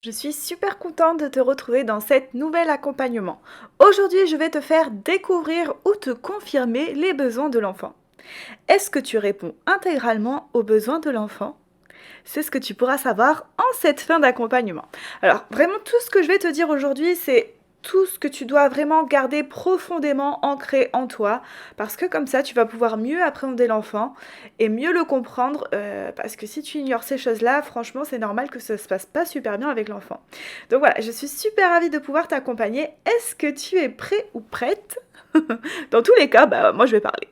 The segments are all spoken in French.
Je suis super contente de te retrouver dans cet nouvel accompagnement. Aujourd'hui, je vais te faire découvrir ou te confirmer les besoins de l'enfant. Est-ce que tu réponds intégralement aux besoins de l'enfant? C'est ce que tu pourras savoir en cette fin d'accompagnement. Alors, vraiment, tout ce que je vais te dire aujourd'hui, c'est tout ce que tu dois vraiment garder profondément ancré en toi, parce que comme ça, tu vas pouvoir mieux appréhender l'enfant et mieux le comprendre, parce que si tu ignores ces choses-là, franchement, c'est normal que ça se passe pas super bien avec l'enfant. Donc voilà, je suis super ravie de pouvoir t'accompagner. Est-ce que tu es prêt ou prête? Dans tous les cas, moi je vais parler.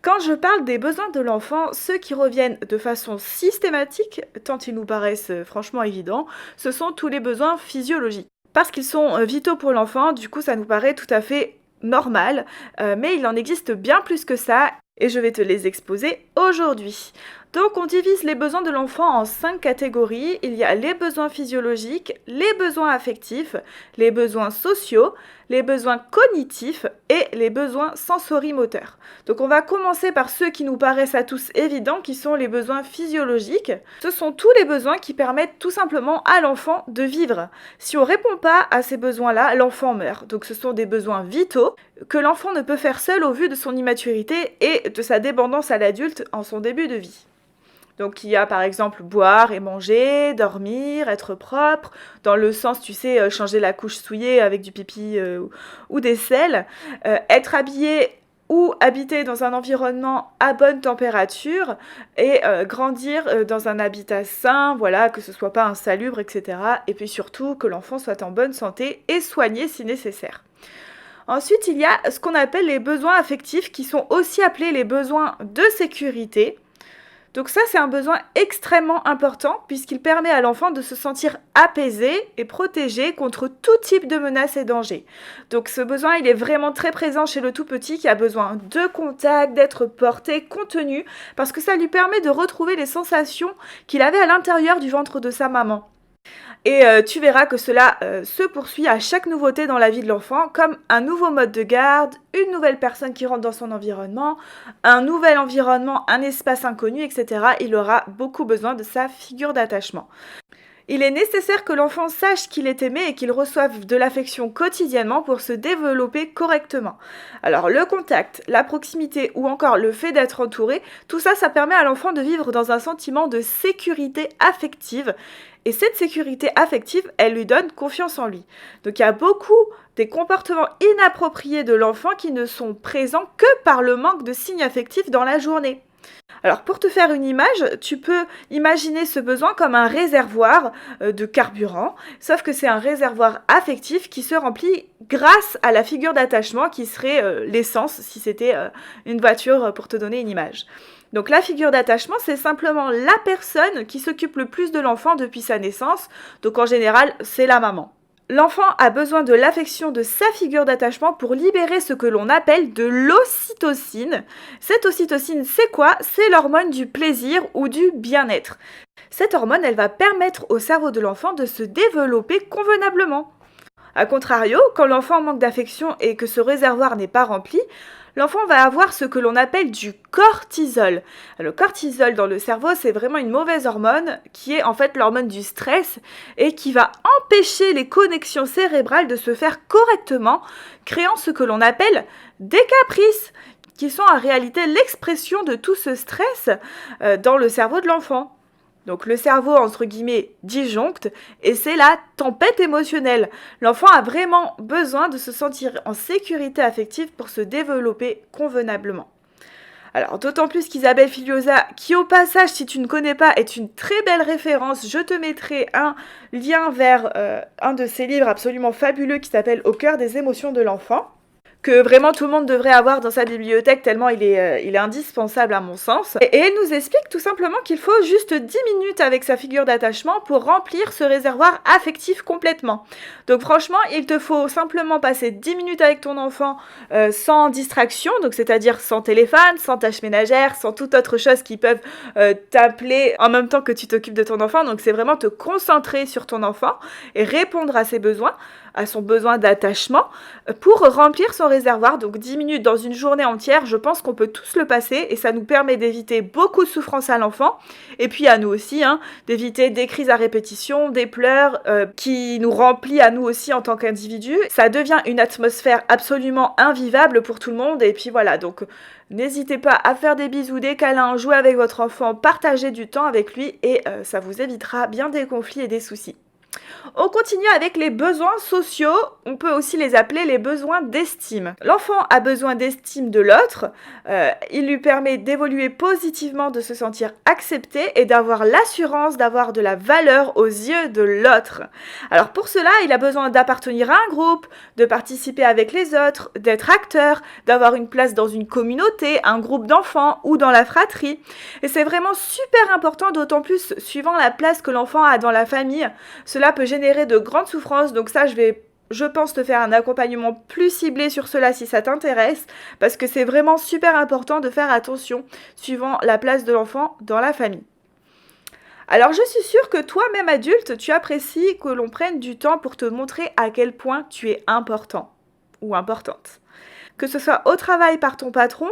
Quand je parle des besoins de l'enfant, ceux qui reviennent de façon systématique, tant ils nous paraissent franchement évidents, ce sont tous les besoins physiologiques. Parce qu'ils sont vitaux pour l'enfant, du coup ça nous paraît tout à fait normal, mais il en existe bien plus que ça, et je vais te les exposer aujourd'hui. Donc on divise les besoins de l'enfant en 5 catégories. Il y a les besoins physiologiques, les besoins affectifs, les besoins sociaux, les besoins cognitifs et les besoins sensorimoteurs. Donc on va commencer par ceux qui nous paraissent à tous évidents, qui sont les besoins physiologiques. Ce sont tous les besoins qui permettent tout simplement à l'enfant de vivre. Si on ne répond pas à ces besoins-là, l'enfant meurt. Donc ce sont des besoins vitaux que l'enfant ne peut faire seul au vu de son immaturité et de sa dépendance à l'adulte en son début de vie. Donc il y a par exemple boire et manger, dormir, être propre, dans le sens, tu sais, changer la couche souillée avec du pipi ou des selles, être habillé ou habiter dans un environnement à bonne température et grandir dans un habitat sain, voilà, que ce soit pas insalubre, etc. Et puis surtout que l'enfant soit en bonne santé et soigné si nécessaire. Ensuite, il y a ce qu'on appelle les besoins affectifs qui sont aussi appelés les besoins de sécurité. Donc ça, c'est un besoin extrêmement important puisqu'il permet à l'enfant de se sentir apaisé et protégé contre tout type de menaces et dangers. Donc ce besoin, il est vraiment très présent chez le tout petit qui a besoin de contact, d'être porté, contenu, parce que ça lui permet de retrouver les sensations qu'il avait à l'intérieur du ventre de sa maman. Et tu verras que cela se poursuit à chaque nouveauté dans la vie de l'enfant, comme un nouveau mode de garde, une nouvelle personne qui rentre dans son environnement, un nouvel environnement, un espace inconnu, etc. Il aura beaucoup besoin de sa figure d'attachement. Il est nécessaire que l'enfant sache qu'il est aimé et qu'il reçoive de l'affection quotidiennement pour se développer correctement. Alors le contact, la proximité ou encore le fait d'être entouré, tout ça, ça permet à l'enfant de vivre dans un sentiment de sécurité affective. Et cette sécurité affective, elle lui donne confiance en lui. Donc il y a beaucoup des comportements inappropriés de l'enfant qui ne sont présents que par le manque de signes affectifs dans la journée. Alors pour te faire une image, tu peux imaginer ce besoin comme un réservoir de carburant, sauf que c'est un réservoir affectif qui se remplit grâce à la figure d'attachement qui serait l'essence si c'était une voiture pour te donner une image. Donc la figure d'attachement, c'est simplement la personne qui s'occupe le plus de l'enfant depuis sa naissance, donc en général c'est la maman. L'enfant a besoin de l'affection de sa figure d'attachement pour libérer ce que l'on appelle de l'ocytocine. Cette ocytocine, c'est quoi? C'est l'hormone du plaisir ou du bien-être. Cette hormone, elle va permettre au cerveau de l'enfant de se développer convenablement. A contrario, quand l'enfant manque d'affection et que ce réservoir n'est pas rempli, l'enfant va avoir ce que l'on appelle du cortisol. Le cortisol dans le cerveau, c'est vraiment une mauvaise hormone qui est en fait l'hormone du stress et qui va empêcher les connexions cérébrales de se faire correctement, créant ce que l'on appelle des caprices, qui sont en réalité l'expression de tout ce stress dans le cerveau de l'enfant. Donc le cerveau, entre guillemets, disjoncte, et c'est la tempête émotionnelle. L'enfant a vraiment besoin de se sentir en sécurité affective pour se développer convenablement. Alors d'autant plus qu'Isabelle Filiosa, qui au passage, si tu ne connais pas, est une très belle référence, je te mettrai un lien vers un de ses livres absolument fabuleux qui s'appelle « Au cœur des émotions de l'enfant », que vraiment tout le monde devrait avoir dans sa bibliothèque tellement il est indispensable à mon sens. Et elle nous explique tout simplement qu'il faut juste 10 minutes avec sa figure d'attachement pour remplir ce réservoir affectif complètement. Donc franchement, il te faut simplement passer 10 minutes avec ton enfant sans distraction, donc c'est-à-dire sans téléphone, sans tâches ménagères, sans toute autre chose qui peuvent t'appeler en même temps que tu t'occupes de ton enfant. Donc c'est vraiment te concentrer sur ton enfant et répondre à ses besoins, à son besoin d'attachement, pour remplir son au réservoir, donc 10 minutes dans une journée entière, je pense qu'on peut tous le passer et ça nous permet d'éviter beaucoup de souffrance à l'enfant et puis à nous aussi, hein, d'éviter des crises à répétition, des pleurs qui nous remplissent à nous aussi en tant qu'individus. Ça devient une atmosphère absolument invivable pour tout le monde et puis voilà, donc n'hésitez pas à faire des bisous, des câlins, jouer avec votre enfant, partager du temps avec lui et ça vous évitera bien des conflits et des soucis. On continue avec les besoins sociaux, on peut aussi les appeler les besoins d'estime. L'enfant a besoin d'estime de l'autre, il lui permet d'évoluer positivement, de se sentir accepté et d'avoir l'assurance d'avoir de la valeur aux yeux de l'autre. Alors pour cela, il a besoin d'appartenir à un groupe, de participer avec les autres, d'être acteur, d'avoir une place dans une communauté, un groupe d'enfants ou dans la fratrie. Et c'est vraiment super important, d'autant plus suivant la place que l'enfant a dans la famille. Cela peut générer de grandes souffrances, donc ça je pense te faire un accompagnement plus ciblé sur cela si ça t'intéresse, parce que c'est vraiment super important de faire attention suivant la place de l'enfant dans la famille. Alors je suis sûre que toi, même adulte, tu apprécies que l'on prenne du temps pour te montrer à quel point tu es important ou importante. Que ce soit au travail par ton patron,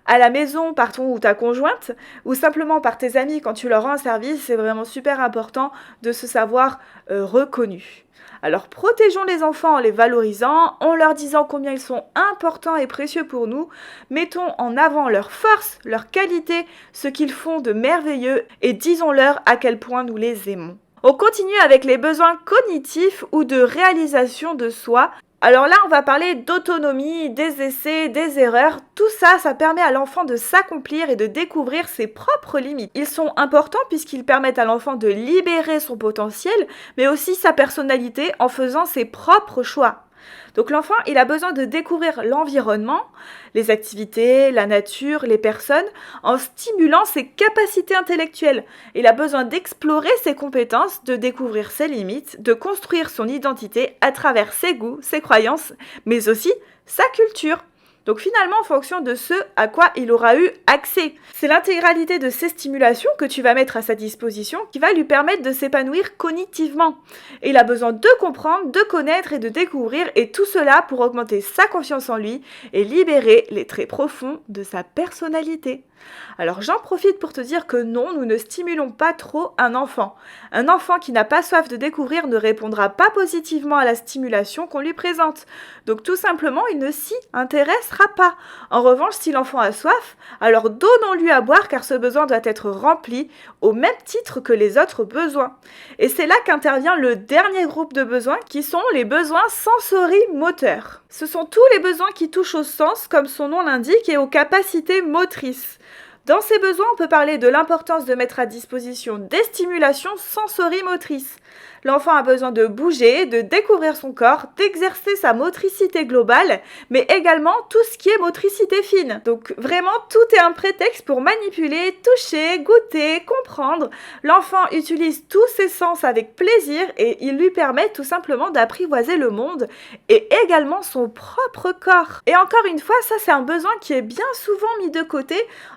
à la maison par ton ou ta conjointe, ou simplement par tes amis quand tu leur rends un service, c'est vraiment super important de se savoir reconnu. Alors protégeons les enfants en les valorisant, en leur disant combien ils sont importants et précieux pour nous, mettons en avant leurs forces, leurs qualités, ce qu'ils font de merveilleux et disons-leur à quel point nous les aimons. On continue avec les besoins cognitifs ou de réalisation de soi. Alors là, on va parler d'autonomie, des essais, des erreurs. Tout ça, ça permet à l'enfant de s'accomplir et de découvrir ses propres limites. Ils sont importants puisqu'ils permettent à l'enfant de libérer son potentiel, mais aussi sa personnalité en faisant ses propres choix. Donc l'enfant, il a besoin de découvrir l'environnement, les activités, la nature, les personnes, en stimulant ses capacités intellectuelles. Il a besoin d'explorer ses compétences, de découvrir ses limites, de construire son identité à travers ses goûts, ses croyances, mais aussi sa culture. Donc finalement, en fonction de ce à quoi il aura eu accès. C'est l'intégralité de ces stimulations que tu vas mettre à sa disposition qui va lui permettre de s'épanouir cognitivement. Et il a besoin de comprendre, de connaître et de découvrir, et tout cela pour augmenter sa confiance en lui et libérer les traits profonds de sa personnalité. Alors j'en profite pour te dire que non, nous ne stimulons pas trop un enfant. Un enfant qui n'a pas soif de découvrir ne répondra pas positivement à la stimulation qu'on lui présente. Donc tout simplement, il ne s'y intéressera pas. En revanche, si l'enfant a soif, alors donnons-lui à boire car ce besoin doit être rempli au même titre que les autres besoins. Et c'est là qu'intervient le dernier groupe de besoins qui sont les besoins sensorimoteurs. Ce sont tous les besoins qui touchent au sens, comme son nom l'indique, et aux capacités motrices. Dans ces besoins, on peut parler de l'importance de mettre à disposition des stimulations sensorimotrices. L'enfant a besoin de bouger, de découvrir son corps, d'exercer sa motricité globale, mais également tout ce qui est motricité fine. Donc vraiment, tout est un prétexte pour manipuler, toucher, goûter, comprendre. L'enfant utilise tous ses sens avec plaisir et il lui permet tout simplement d'apprivoiser le monde et également son propre corps. Et encore une fois, ça c'est un besoin qui est bien souvent mis de côté,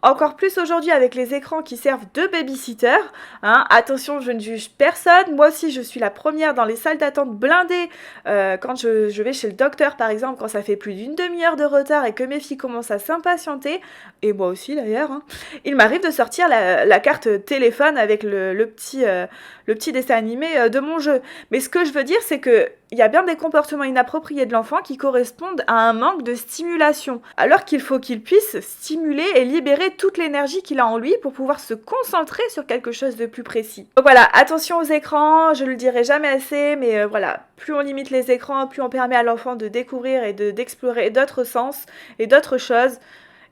encore plus aujourd'hui avec les écrans qui servent de babysitter. Attention, je ne juge personne, moi aussi je suis la première dans les salles d'attente blindées quand je vais chez le docteur par exemple, quand ça fait plus d'une demi-heure de retard et que mes filles commencent à s'impatienter, et moi aussi d'ailleurs, il m'arrive de sortir la carte téléphone avec le petit dessin animé de mon jeu. Mais ce que je veux dire, c'est que il y a bien des comportements inappropriés de l'enfant qui correspondent à un manque de stimulation, alors qu'il faut qu'il puisse stimuler et libérer toute l'énergie qu'il a en lui pour pouvoir se concentrer sur quelque chose de plus précis. Donc voilà, attention aux écrans, je le dirai jamais assez, mais voilà, plus on limite les écrans, plus on permet à l'enfant de découvrir et d'explorer d'autres sens et d'autres choses.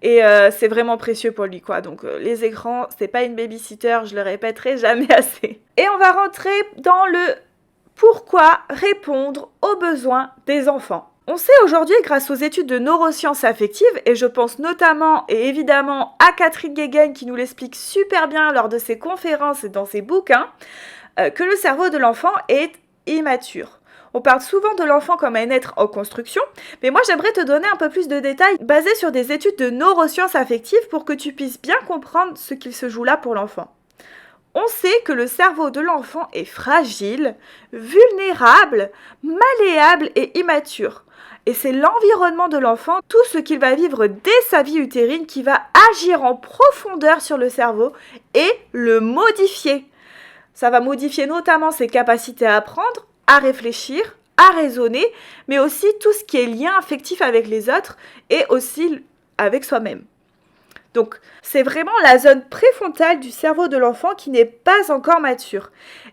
Et c'est vraiment précieux pour lui, quoi. Donc les écrans, c'est pas une babysitter, je le répéterai jamais assez. Et on va rentrer dans le pourquoi répondre aux besoins des enfants. On sait aujourd'hui, grâce aux études de neurosciences affectives, et je pense notamment et évidemment à Catherine Guéguen qui nous l'explique super bien lors de ses conférences et dans ses bouquins, que le cerveau de l'enfant est immature. On parle souvent de l'enfant comme un être en construction, mais moi j'aimerais te donner un peu plus de détails basés sur des études de neurosciences affectives pour que tu puisses bien comprendre ce qu'il se joue là pour l'enfant. On sait que le cerveau de l'enfant est fragile, vulnérable, malléable et immature. Et c'est l'environnement de l'enfant, tout ce qu'il va vivre dès sa vie utérine, qui va agir en profondeur sur le cerveau et le modifier. Ça va modifier notamment ses capacités à apprendre, à réfléchir, à raisonner, mais aussi tout ce qui est lien affectif avec les autres et aussi avec soi-même. Donc, c'est vraiment la zone préfrontale du cerveau de l'enfant qui n'est pas encore mature.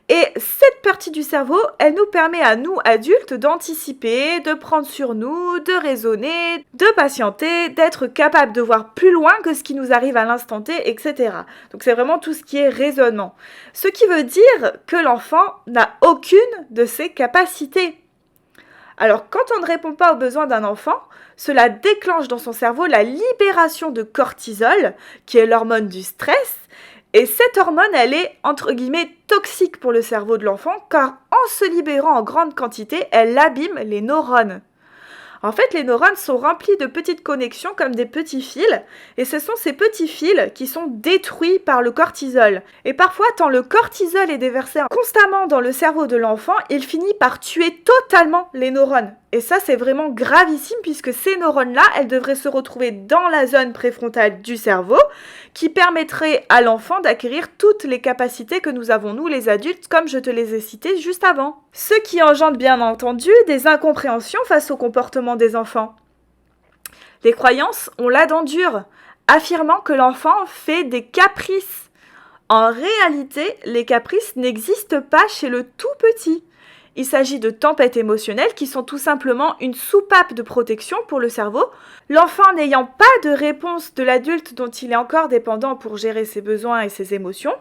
Et cette partie du cerveau, elle nous permet à nous, adultes, d'anticiper, de prendre sur nous, de raisonner, de patienter, d'être capable de voir plus loin que ce qui nous arrive à l'instant T, etc. Donc, c'est vraiment tout ce qui est raisonnement. Ce qui veut dire que l'enfant n'a aucune de ces capacités. Alors, quand on ne répond pas aux besoins d'un enfant, cela déclenche dans son cerveau la libération de cortisol, qui est l'hormone du stress. Et cette hormone, elle est, entre guillemets, toxique pour le cerveau de l'enfant, car en se libérant en grande quantité, elle abîme les neurones. En fait, les neurones sont remplis de petites connexions comme des petits fils, et ce sont ces petits fils qui sont détruits par le cortisol. Et parfois, tant le cortisol est déversé constamment dans le cerveau de l'enfant, il finit par tuer totalement les neurones. Et ça, c'est vraiment gravissime puisque ces neurones-là, elles devraient se retrouver dans la zone préfrontale du cerveau qui permettrait à l'enfant d'acquérir toutes les capacités que nous avons, nous les adultes, comme je te les ai citées juste avant. Ce qui engendre bien entendu des incompréhensions face au comportement des enfants. Les croyances ont la dent dure, affirmant que l'enfant fait des caprices. En réalité, les caprices n'existent pas chez le tout petit. Il s'agit de tempêtes émotionnelles qui sont tout simplement une soupape de protection pour le cerveau. L'enfant n'ayant pas de réponse de l'adulte dont il est encore dépendant pour gérer ses besoins et ses émotions,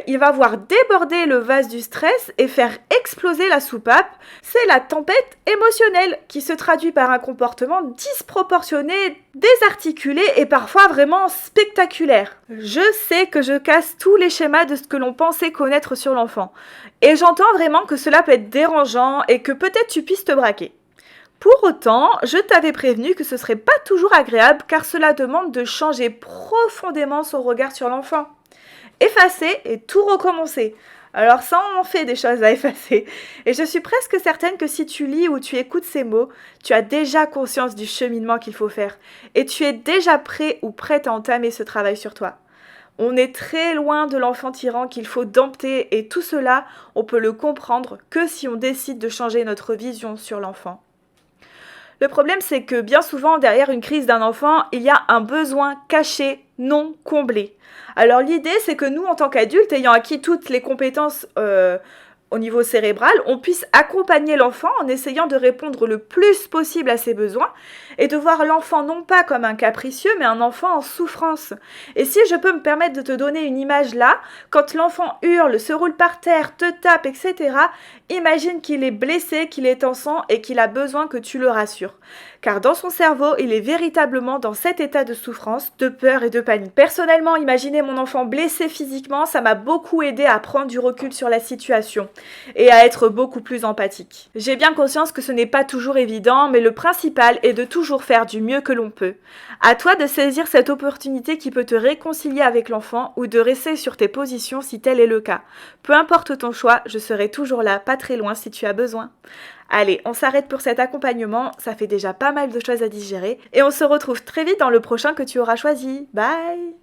il va voir déborder le vase du stress et faire exploser la soupape. C'est la tempête émotionnelle qui se traduit par un comportement disproportionné, désarticulé et parfois vraiment spectaculaire. Je sais que je casse tous les schémas de ce que l'on pensait connaître sur l'enfant. Et j'entends vraiment que cela peut être dérangeant et que peut-être tu puisses te braquer. Pour autant, je t'avais prévenu que ce serait pas toujours agréable car cela demande de changer profondément son regard sur l'enfant. Effacer et tout recommencer. Alors ça en fait des choses à effacer. Et je suis presque certaine que si tu lis ou tu écoutes ces mots, tu as déjà conscience du cheminement qu'il faut faire. Et tu es déjà prêt ou prête à entamer ce travail sur toi. On est très loin de l'enfant tyran qu'il faut dompter et tout cela, on peut le comprendre que si on décide de changer notre vision sur l'enfant. Le problème, c'est que bien souvent, derrière une crise d'un enfant, il y a un besoin caché, non comblé. Alors l'idée, c'est que nous, en tant qu'adultes, ayant acquis toutes les compétences au niveau cérébral, on puisse accompagner l'enfant en essayant de répondre le plus possible à ses besoins et de voir l'enfant non pas comme un capricieux, mais un enfant en souffrance. Et si je peux me permettre de te donner une image là, quand l'enfant hurle, se roule par terre, te tape, etc., imagine qu'il est blessé, qu'il est en sang et qu'il a besoin que tu le rassures. Car dans son cerveau, il est véritablement dans cet état de souffrance, de peur et de panique. Personnellement, imaginer mon enfant blessé physiquement, ça m'a beaucoup aidé à prendre du recul sur la situation et à être beaucoup plus empathique. J'ai bien conscience que ce n'est pas toujours évident, mais le principal est de toujours faire du mieux que l'on peut. À toi de saisir cette opportunité qui peut te réconcilier avec l'enfant ou de rester sur tes positions si tel est le cas. Peu importe ton choix, je serai toujours là, pas très loin si tu as besoin. Allez, on s'arrête pour cet accompagnement, ça fait déjà pas mal de choses à digérer et on se retrouve très vite dans le prochain que tu auras choisi. Bye!